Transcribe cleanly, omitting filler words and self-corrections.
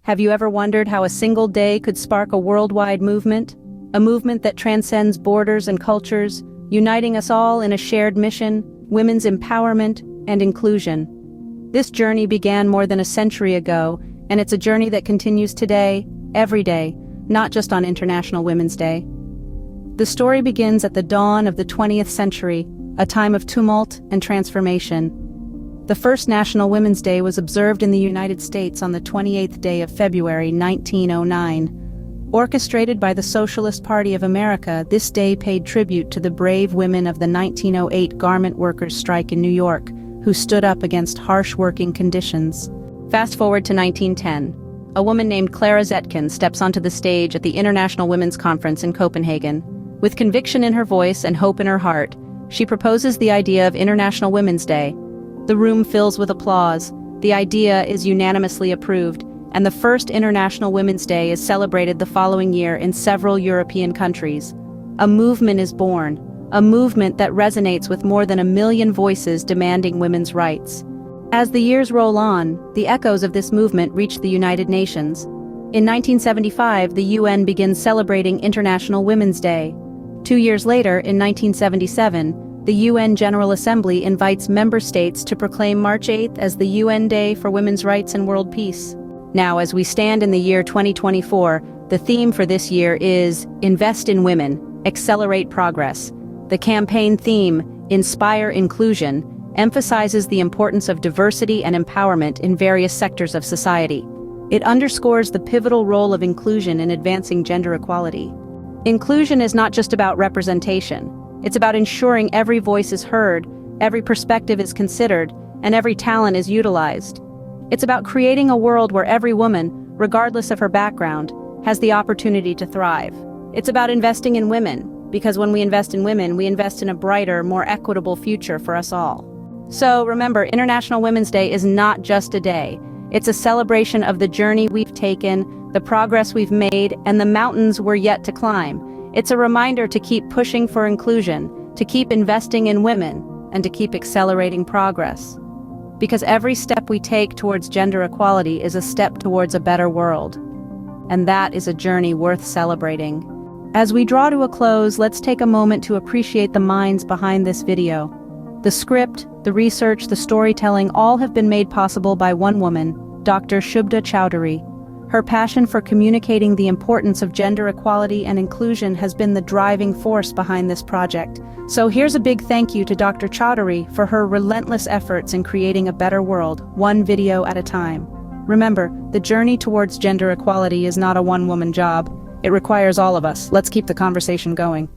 Have you ever wondered how a single day could spark a worldwide movement? A movement that transcends borders and cultures, uniting us all in a shared mission: women's empowerment and inclusion. This journey began more than a century ago, and it's a journey that continues today, every day, not just on International Women's Day. The story begins at the dawn of the 20th century, a time of tumult and transformation. The first National Women's Day was observed in the United States on the 28th day of February 1909. Orchestrated by the Socialist Party of America, this day paid tribute to the brave women of the 1908 garment workers' strike in New York, who stood up against harsh working conditions. Fast forward to 1910. A woman named Clara Zetkin steps onto the stage at the International Women's Conference in Copenhagen. With conviction in her voice and hope in her heart, she proposes the idea of International Women's Day. The room fills with applause. The idea is unanimously approved, and the first International Women's Day is celebrated the following year in several European countries. A movement is born, a movement that resonates with more than 1 million voices demanding women's rights. As the years roll on, the echoes of this movement reach the United Nations. In 1975, the UN begins celebrating International Women's Day. 2 years later, in 1977, the UN General Assembly invites member states to proclaim March 8th as the UN Day for Women's Rights and World Peace. Now, as we stand in the year 2024, the theme for this year is Invest in Women, Accelerate Progress. The campaign theme, Inspire Inclusion, emphasizes the importance of diversity and empowerment in various sectors of society. It underscores the pivotal role of inclusion in advancing gender equality. Inclusion is not just about representation. It's about ensuring every voice is heard, every perspective is considered, and every talent is utilized. It's about creating a world where every woman, regardless of her background, has the opportunity to thrive. It's about investing in women, because when we invest in women, we invest in a brighter, more equitable future for us all. So remember, International Women's Day is not just a day. It's a celebration of the journey we've taken, the progress we've made, and the mountains we're yet to climb. It's a reminder to keep pushing for inclusion, to keep investing in women, and to keep accelerating progress. Because every step we take towards gender equality is a step towards a better world. And that is a journey worth celebrating. As we draw to a close, let's take a moment to appreciate the minds behind this video. The script, the research, the storytelling, all have been made possible by one woman, Dr. Shubhda Chowdhury. Her passion for communicating the importance of gender equality and inclusion has been the driving force behind this project. So here's a big thank you to Dr. Chowdhury for her relentless efforts in creating a better world, one video at a time. Remember, the journey towards gender equality is not a one-woman job. It requires all of us. Let's keep the conversation going.